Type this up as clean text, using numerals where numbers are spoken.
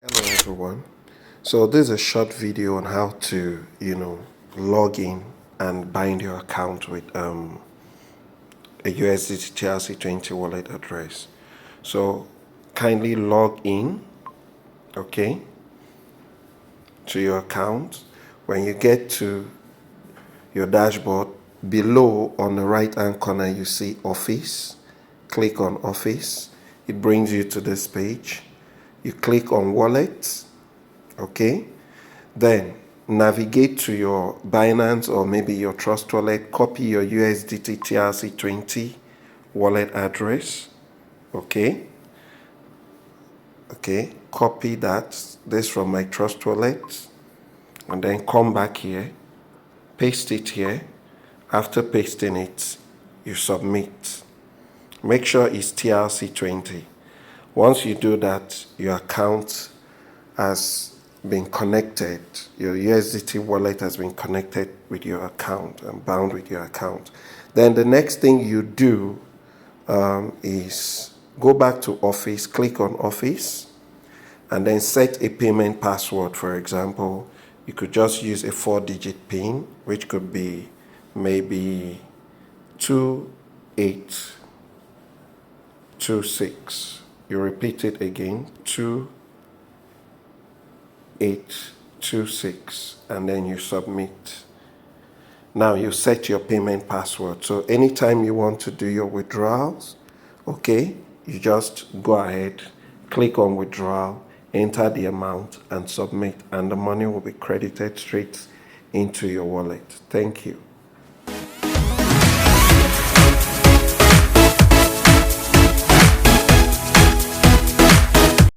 Hello everyone. So this is a short video on how to, log in and bind your account with a USDT TRC20 wallet address. So kindly log in, okay, to your account. When you get to your dashboard, below on the right hand corner you see Office. Click on Office. It brings you to this page. You click on Wallet. Okay, then navigate to your Binance or maybe your Trust wallet, copy your USDT TRC20 wallet address. Okay, copy this from my Trust wallet, and then come back here, paste it here. After pasting it, you submit. Make sure it's TRC20. Once you do that, your account has been connected, your USDT wallet has been connected with your account and bound with your account. Then the next thing you do is go back to Office, click on Office, and then set a payment password. For example, you could just use a 4-digit PIN, which could be maybe 2826. You repeat it again, 2826, and then you submit. Now you set your payment password. So anytime you want to do your withdrawals, okay, you just go ahead, click on withdrawal, enter the amount and submit, and the money will be credited straight into your wallet. Thank you.